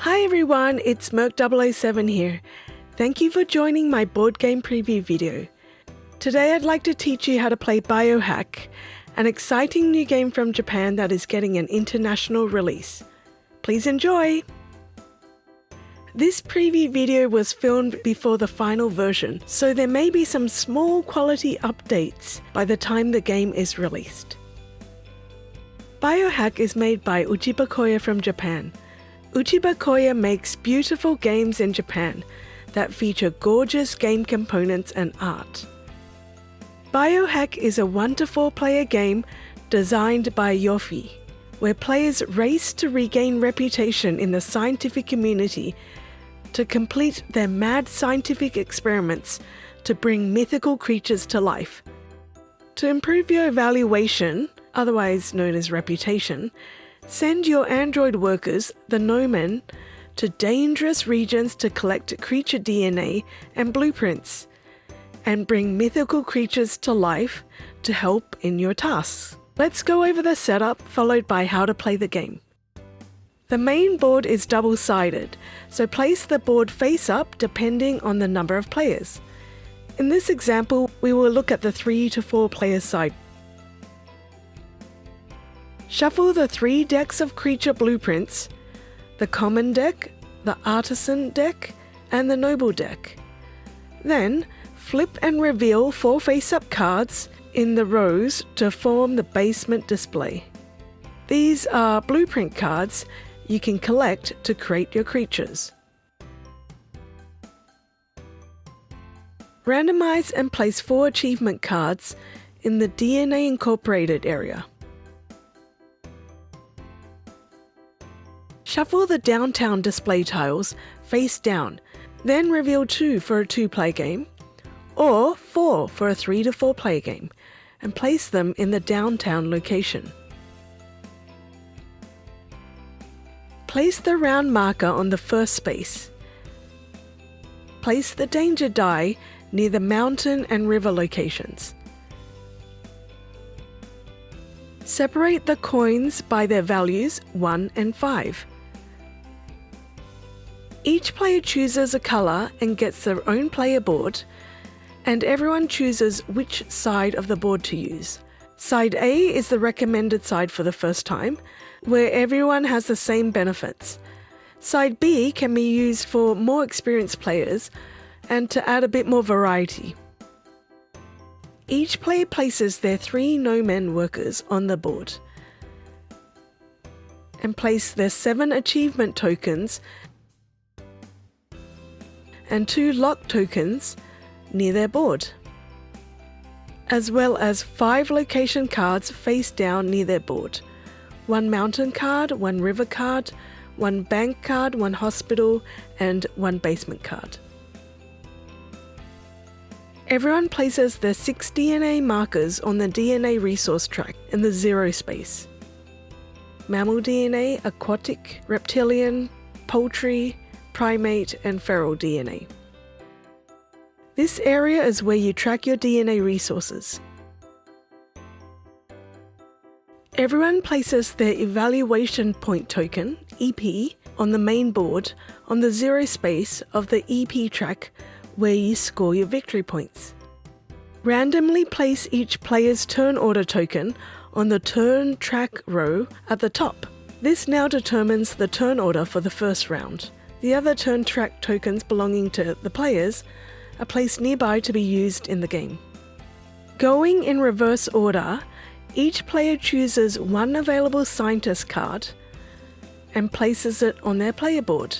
Hi everyone, it's Merc007 here. Thank you for joining my board game preview video. Today I'd like to teach you how to play BioHACK, an exciting new game from Japan that is getting an international release. Please enjoy! This preview video was filmed before the final version, so there may be some small quality updates by the time the game is released. BioHACK is made by Uchibacoya from Japan. Uchibacoya makes beautiful games in Japan that feature gorgeous game components and art. BioHACK is a 1-to-4 player game designed by Yofiandhy, where players race to regain reputation in the scientific community to complete their mad scientific experiments to bring mythical creatures to life. To improve your evaluation, otherwise known as reputation, send your android workers, the Noman, to dangerous regions to collect creature DNA and blueprints, and bring mythical creatures to life to help in your tasks. Let's go over the setup, followed by how to play the game. The main board is double-sided, so place the board face up depending on the number of players. In this example, we will look at the 3 to 4 player side. Shuffle the 3 decks of creature blueprints, the common deck, the artisan deck, and the noble deck. Then, flip and reveal 4 face-up cards in the rows to form the basement display. These are blueprint cards you can collect to create your creatures. Randomize and place 4 achievement cards in the DNA Incorporated area. Shuffle the downtown display tiles face down, then reveal 2 for a 2-player game, or 4 for a 3 to 4 player game, and place them in the downtown location. Place the round marker on the first space. Place the danger die near the mountain and river locations. Separate the coins by their values 1 and 5. Each player chooses a colour and gets their own player board, and everyone chooses which side of the board to use. Side A is the recommended side for the first time, where everyone has the same benefits. Side B can be used for more experienced players and to add a bit more variety. Each player places their 3 Noman workers on the board and place their 7 achievement tokens and 2 lock tokens near their board, as well as 5 location cards face down near their board. 1 mountain card, 1 river card, 1 bank card, 1 hospital, and 1 basement card. Everyone places their 6 DNA markers on the DNA resource track in the 0 space. Mammal DNA, aquatic, reptilian, poultry, primate, and feral DNA. This area is where you track your DNA resources. Everyone places their evaluation point token, EP, on the main board on the 0 space of the EP track where you score your victory points. Randomly place each player's turn order token on the turn track row at the top. This now determines the turn order for the first round. The other turn track tokens belonging to the players are placed nearby to be used in the game. Going in reverse order, each player chooses 1 available scientist card and places it on their player board.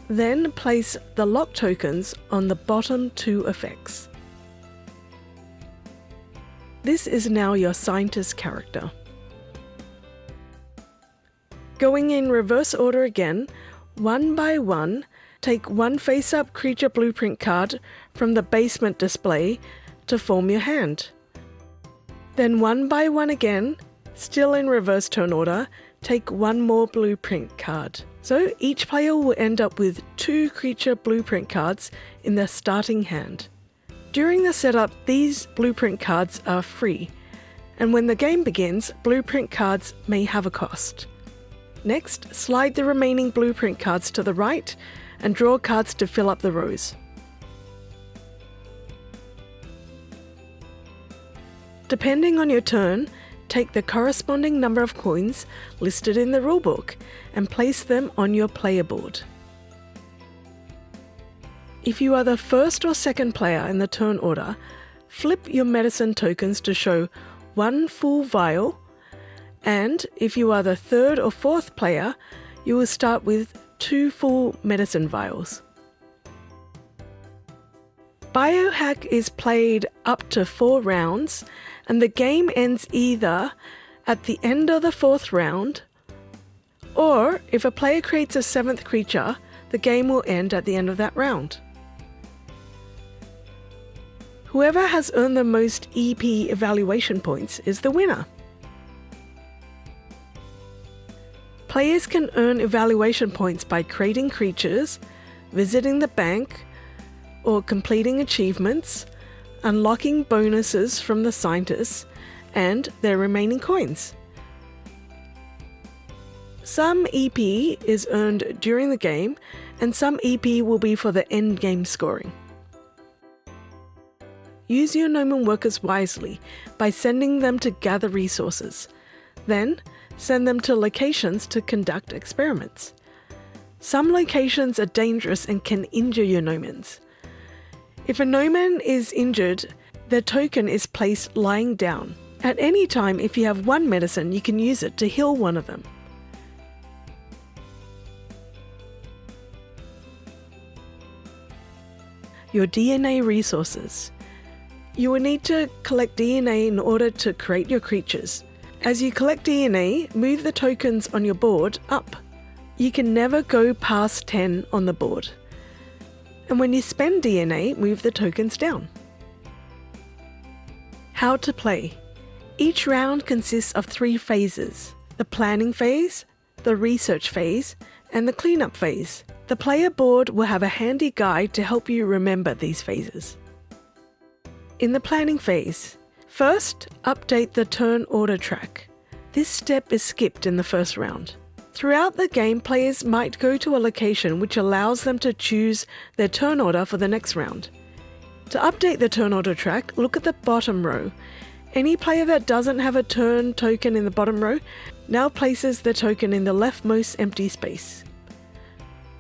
Then place the lock tokens on the bottom 2 effects. This is now your scientist character. Going in reverse order again, 1 by 1, take 1 face-up creature blueprint card from the basement display to form your hand. Then 1 by 1 again, still in reverse turn order, take 1 more blueprint card. So each player will end up with 2 creature blueprint cards in their starting hand. During the setup, these blueprint cards are free, and when the game begins, blueprint cards may have a cost. Next, slide the remaining blueprint cards to the right and draw cards to fill up the rows. Depending on your turn, take the corresponding number of coins listed in the rulebook and place them on your player board. If you are the first or second player in the turn order, flip your medicine tokens to show one full vial, and if you are the third or fourth player, you will start with 2 full medicine vials. BioHACK is played up to 4 rounds, and the game ends either at the end of the 4th round, or if a player creates a 7th creature, the game will end at the end of that round. Whoever has earned the most EP evaluation points is the winner. Players can earn evaluation points by creating creatures, visiting the bank, or completing achievements, unlocking bonuses from the scientists, and their remaining coins. Some EP is earned during the game, and some EP will be for the end game scoring. Use your Noman workers wisely by sending them to gather resources. Then, send them to locations to conduct experiments. Some locations are dangerous and can injure your Nomans. If a Noman is injured, their token is placed lying down. At any time, if you have 1 medicine, you can use it to heal one of them. Your DNA resources. You will need to collect DNA in order to create your creatures. As you collect DNA, move the tokens on your board up. You can never go past 10 on the board. And when you spend DNA, move the tokens down. How to play. Each round consists of 3 phases: the planning phase, the research phase, and the cleanup phase. The player board will have a handy guide to help you remember these phases. In the planning phase, first, update the turn order track. This step is skipped in the first round. Throughout the game, players might go to a location which allows them to choose their turn order for the next round. To update the turn order track, look at the bottom row. Any player that doesn't have a turn token in the bottom row now places the token in the leftmost empty space.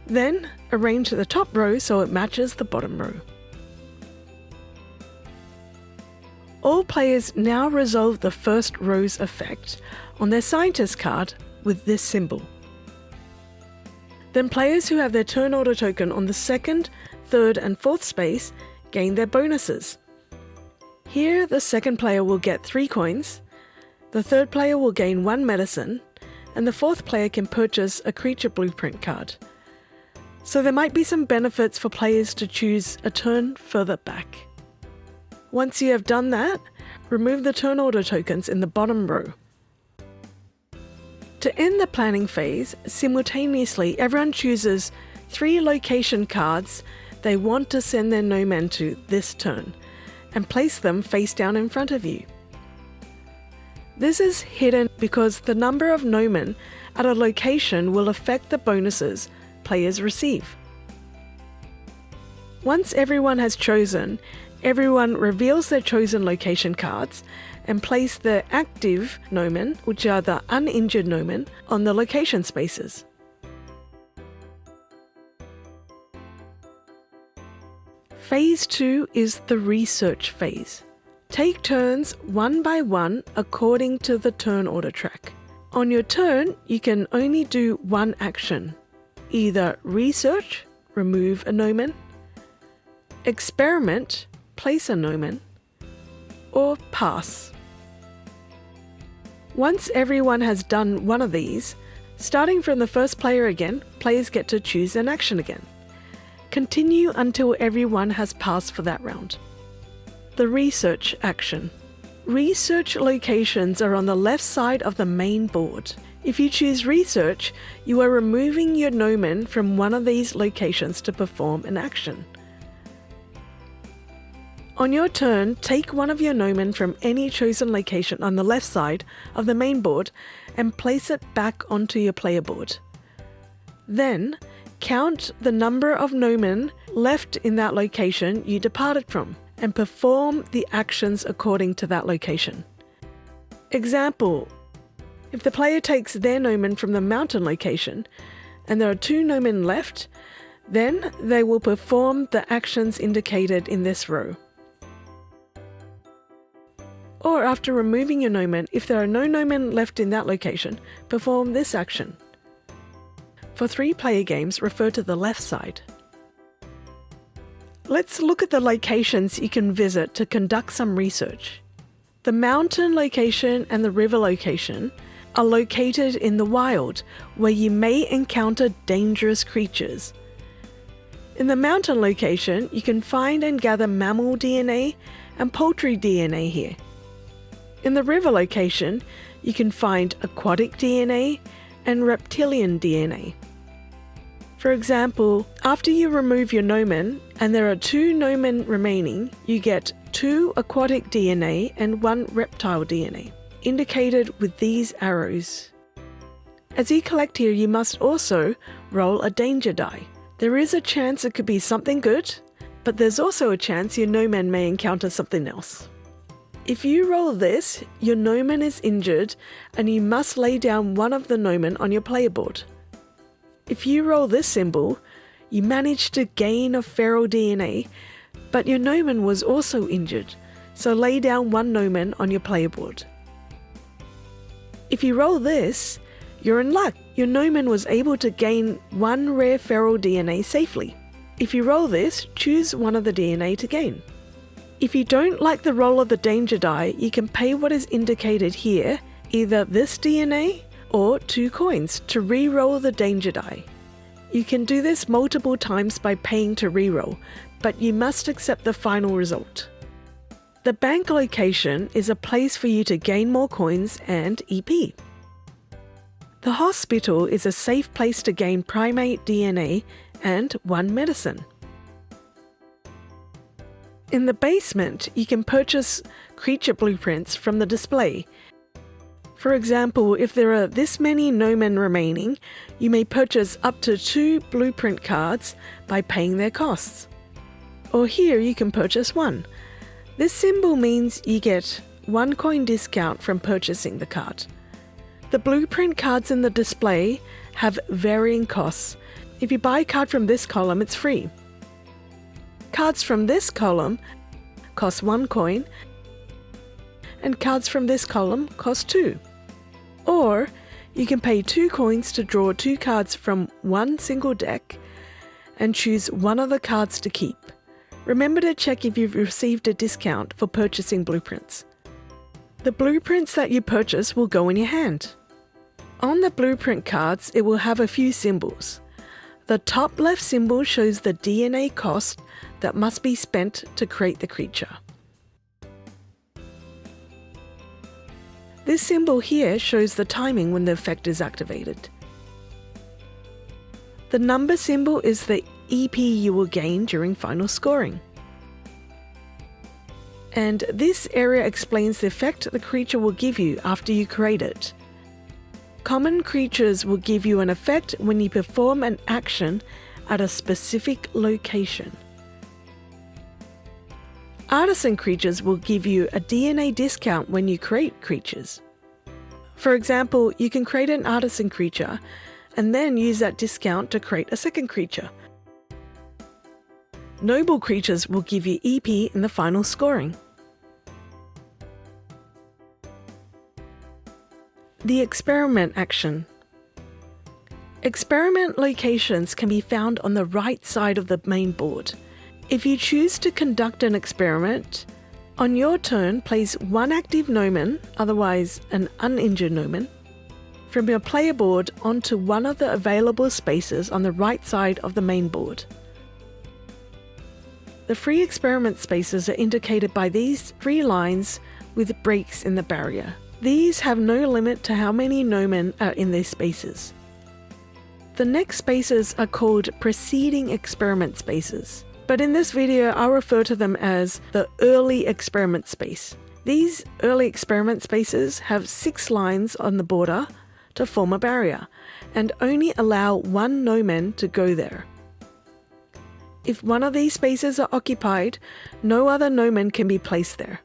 Then, arrange the top row so it matches the bottom row. All players now resolve the first row's effect on their scientist card with this symbol. Then players who have their turn order token on the 2nd, 3rd and 4th space gain their bonuses. Here the 2nd player will get 3 coins, the 3rd player will gain 1 medicine, and the 4th player can purchase a creature blueprint card. So there might be some benefits for players to choose a turn further back. Once you have done that, remove the turn order tokens in the bottom row. To end the planning phase, simultaneously everyone chooses 3 location cards they want to send their Noman to this turn, and place them face down in front of you. This is hidden because the number of Noman at a location will affect the bonuses players receive. Once everyone has chosen, everyone reveals their chosen location cards and place the active Noman, which are the uninjured Noman, on the location spaces. Phase 2 is the research phase. Take turns one by one according to the turn order track. On your turn, you can only do 1 action. Either research, remove a Noman, experiment, place a Noman, or pass. Once everyone has done one of these, starting from the first player again, players get to choose an action again. Continue until everyone has passed for that round. The research action. Research locations are on the left side of the main board. If you choose research, you are removing your Noman from one of these locations to perform an action. On your turn, take one of your Noman from any chosen location on the left side of the main board and place it back onto your player board. Then, count the number of Noman left in that location you departed from and perform the actions according to that location. Example: if the player takes their Noman from the mountain location and there are 2 Noman left, then they will perform the actions indicated in this row. Or after removing your Noman, if there are no Noman left in that location, perform this action. For 3-player games, refer to the left side. Let's look at the locations you can visit to conduct some research. The mountain location and the river location are located in the wild, where you may encounter dangerous creatures. In the mountain location, you can find and gather mammal DNA and poultry DNA here. In the river location, you can find aquatic DNA and reptilian DNA. For example, after you remove your Noman and there are 2 Noman remaining, you get 2 aquatic DNA and 1 reptile DNA, indicated with these arrows. As you collect here, you must also roll a danger die. There is a chance it could be something good, but there's also a chance your Noman may encounter something else. If you roll this, your Noman is injured and you must lay down one of the Noman on your player board. If you roll this symbol, you manage to gain a feral DNA, but your Noman was also injured, so lay down 1 Noman on your player board. If you roll this, you're in luck. Your Noman was able to gain 1 rare feral DNA safely. If you roll this, choose one of the DNA to gain. If you don't like the roll of the danger die, you can pay what is indicated here, either this DNA or 2 coins to re-roll the danger die. You can do this multiple times by paying to re-roll, but you must accept the final result. The bank location is a place for you to gain more coins and EP. The hospital is a safe place to gain primate DNA and 1 medicine. In the basement, you can purchase creature blueprints from the display. For example, if there are this many Noman remaining, you may purchase up to 2 blueprint cards by paying their costs. Or here you can purchase 1. This symbol means you get 1 coin discount from purchasing the card. The blueprint cards in the display have varying costs. If you buy a card from this column, it's free. Cards from this column cost 1 coin, and cards from this column cost 2. Or you can pay 2 coins to draw 2 cards from 1 single deck and choose one of the cards to keep. Remember to check if you've received a discount for purchasing blueprints. The blueprints that you purchase will go in your hand. On the blueprint cards, it will have a few symbols. The top left symbol shows the DNA cost that must be spent to create the creature. This symbol here shows the timing when the effect is activated. The number symbol is the EP you will gain during final scoring. And this area explains the effect the creature will give you after you create it. Common creatures will give you an effect when you perform an action at a specific location. Artisan creatures will give you a DNA discount when you create creatures. For example, you can create an artisan creature and then use that discount to create a second creature. Noble creatures will give you EP in the final scoring. The experiment action. Experiment locations can be found on the right side of the main board. If you choose to conduct an experiment, on your turn place 1 active Noman, otherwise an uninjured Noman, from your player board onto one of the available spaces on the right side of the main board. The free experiment spaces are indicated by these 3 lines with breaks in the barrier. These have no limit to how many Noman are in these spaces. The next spaces are called preceding experiment spaces. but in this video I'll refer to them as the early experiment space. These early experiment spaces have 6 lines on the border to form a barrier, and only allow one Noman to go there. If one of these spaces are occupied, no other Noman can be placed there.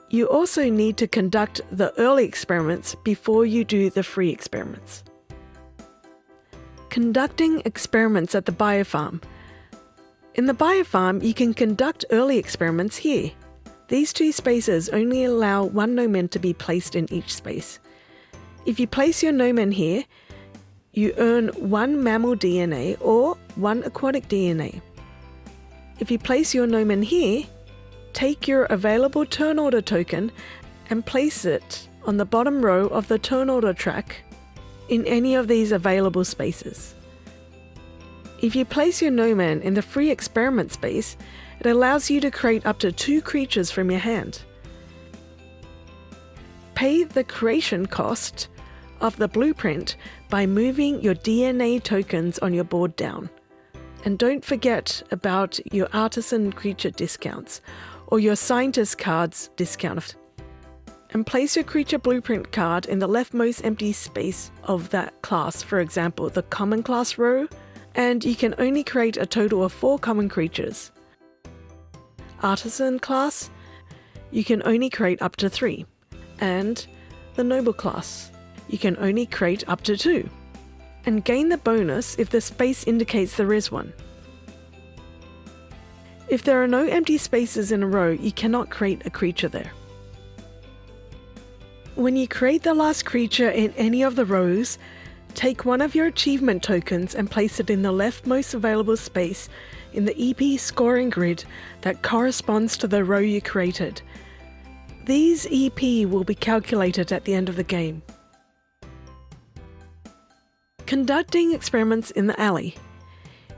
You also need to conduct the early experiments before you do the free experiments. Conducting experiments at the biofarm. In the biofarm, you can conduct early experiments here. These 2 spaces only allow one Noman to be placed in each space. If you place your Noman here, you earn 1 mammal DNA or 1 aquatic DNA. If you place your Noman here, take your available turn order token and place it on the bottom row of the turn order track in any of these available spaces. If you place your Noman in the free experiment space, it allows you to create up to 2 creatures from your hand. Pay the creation cost of the blueprint by moving your DNA tokens on your board down. And don't forget about your artisan creature discounts or your scientist cards discount. And place your creature blueprint card in the leftmost empty space of that class, for example, the common class row, and you can only create a total of 4 common creatures. Artisan class, you can only create up to 3, and the noble class, you can only create up to 2, and gain the bonus if the space indicates there is one. If there are no empty spaces in a row, you cannot create a creature there. When you create the last creature in any of the rows, take one of your achievement tokens and place it in the leftmost available space in the EP scoring grid that corresponds to the row you created. These EP will be calculated at the end of the game. Conducting experiments in the alley.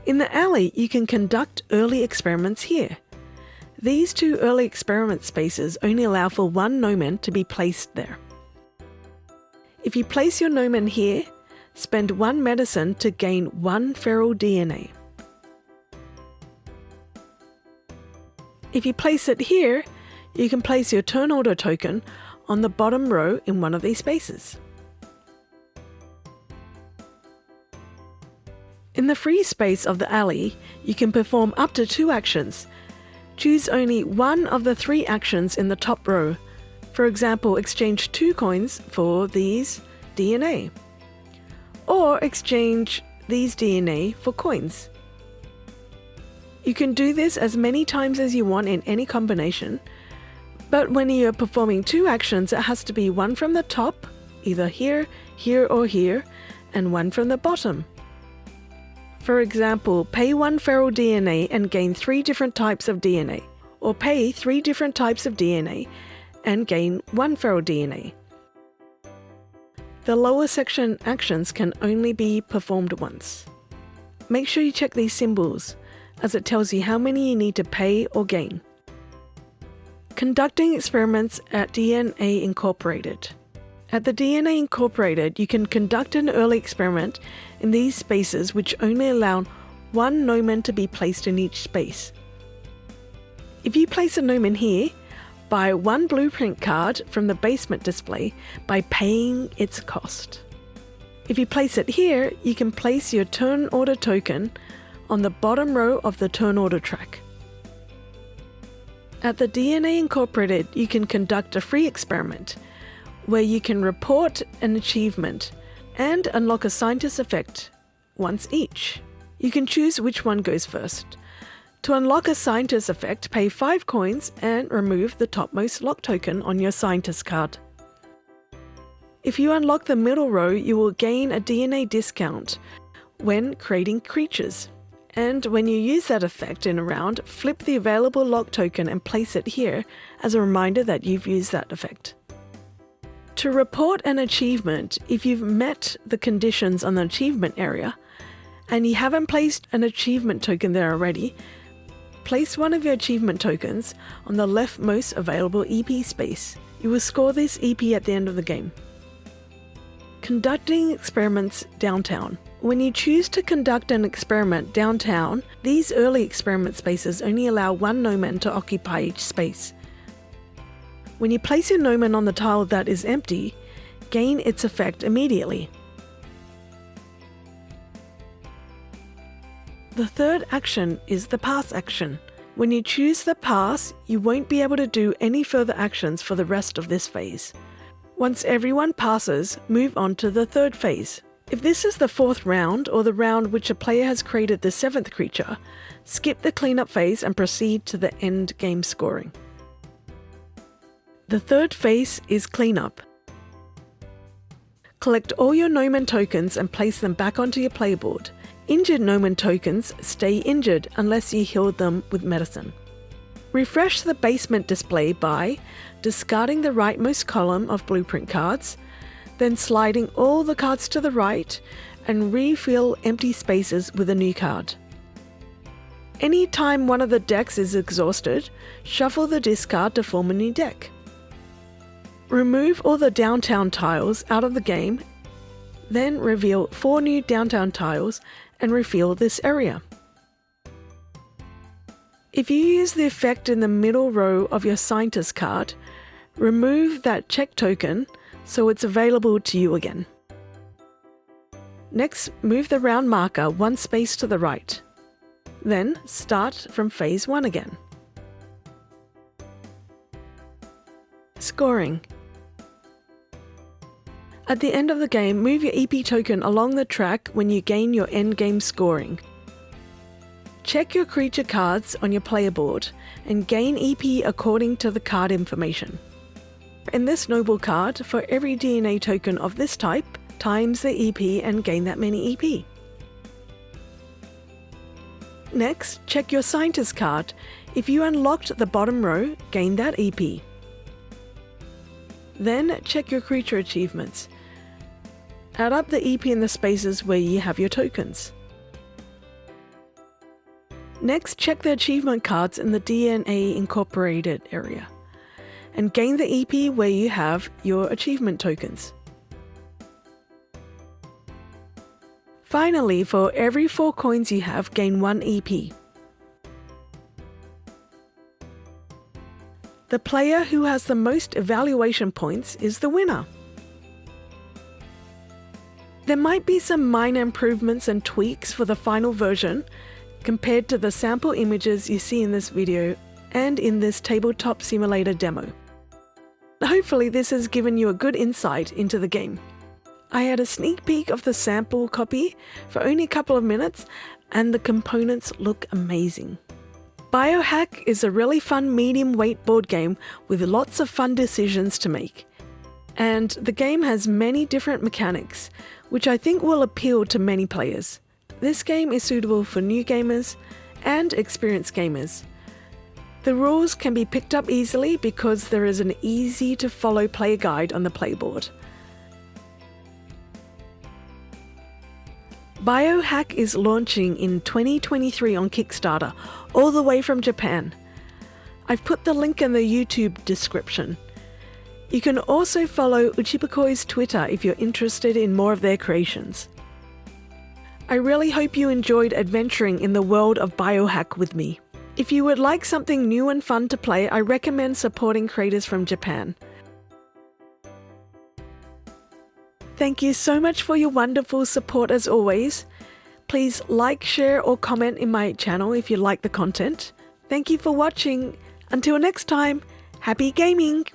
In the alley, you can conduct early experiments here. These 2 early experiment spaces only allow for 1 Noman to be placed there. If you place your Noman here, spend 1 medicine to gain 1 feral DNA. If you place it here, you can place your turn order token on the bottom row in one of these spaces. In the free space of the alley, you can perform up to 2 actions. Choose only one of the 3 actions in the top row. For example, exchange 2 coins for these DNA. Or exchange these DNA for coins. You can do this as many times as you want in any combination, but when you are performing 2 actions, it has to be one from the top, either here, here or here, and one from the bottom. For example, pay 1 feral DNA and gain 3 different types of DNA, or pay 3 different types of DNA and gain 1 feral DNA. The lower section actions can only be performed once. Make sure you check these symbols, as it tells you how many you need to pay or gain. Conducting experiments at DNA Incorporated. At the DNA Incorporated, you can conduct an early experiment in these spaces which only allow 1 Noman to be placed in each space. If you place a Noman here, buy 1 blueprint card from the basement display by paying its cost. If you place it here, you can place your turn order token on the bottom row of the turn order track. At the DNA Incorporated, you can conduct a free experiment where you can report an achievement and unlock a scientist effect once each. You can choose which one goes first. To unlock a scientist effect, pay 5 coins and remove the topmost lock token on your scientist card. If you unlock the middle row, you will gain a DNA discount when creating creatures. And when you use that effect in a round, flip the available lock token and place it here as a reminder that you've used that effect. To report an achievement, if you've met the conditions on the achievement area and you haven't placed an achievement token there already, place one of your achievement tokens on the leftmost available EP space. You will score this EP at the end of the game. Conducting experiments downtown. When you choose to conduct an experiment downtown, these early experiment spaces only allow one Noman to occupy each space. When you place your Noman on the tile that is empty, gain its effect immediately. The third action is the pass action. When you choose the pass, you won't be able to do any further actions for the rest of this phase. Once everyone passes, move on to the third phase. If this is the fourth round, or the round which a player has created the seventh creature, skip the cleanup phase and proceed to the end game scoring. The third phase is cleanup. Collect all your Noman tokens and place them back onto your playboard. Injured Noman tokens stay injured unless you heal them with medicine. Refresh the basement display by discarding the rightmost column of blueprint cards, then sliding all the cards to the right and refill empty spaces with a new card. Anytime one of the decks is exhausted, shuffle the discard to form a new deck. Remove all the downtown tiles out of the game, then reveal 4 new downtown tiles and refill this area. If you use the effect in the middle row of your scientist card, remove that check token so it's available to you again. Next, move the round marker 1 space to the right. Then start from phase 1 again. Scoring. At the end of the game, move your EP token along the track when you gain your endgame scoring. Check your creature cards on your player board and gain EP according to the card information. In this noble card, for every DNA token of this type, times the EP and gain that many EP. Next, check your scientist card. If you unlocked the bottom row, gain that EP. Then check your creature achievements. Add up the EP in the spaces where you have your tokens. Next, check the achievement cards in the DNA Incorporated area and gain the EP where you have your achievement tokens. Finally, for every 4 coins you have, gain 1 EP. The player who has the most evaluation points is the winner. There might be some minor improvements and tweaks for the final version compared to the sample images you see in this video and in this tabletop simulator demo. Hopefully this has given you a good insight into the game. I had a sneak peek of the sample copy for only a couple of minutes and the components look amazing. BioHACK is a really fun medium weight board game with lots of fun decisions to make. And the game has many different mechanics, which I think will appeal to many players. This game is suitable for new gamers and experienced gamers. The rules can be picked up easily because there is an easy to follow player guide on the playboard. BioHACK is launching in 2023 on Kickstarter, all the way from Japan. I've put the link in the YouTube description. You can also follow Uchibacoya's Twitter if you're interested in more of their creations. I really hope you enjoyed adventuring in the world of BioHACK with me. If you would like something new and fun to play, I recommend supporting creators from Japan. Thank you so much for your wonderful support as always. Please like, share or comment in my channel if you like the content. Thank you for watching. Until next time, happy gaming!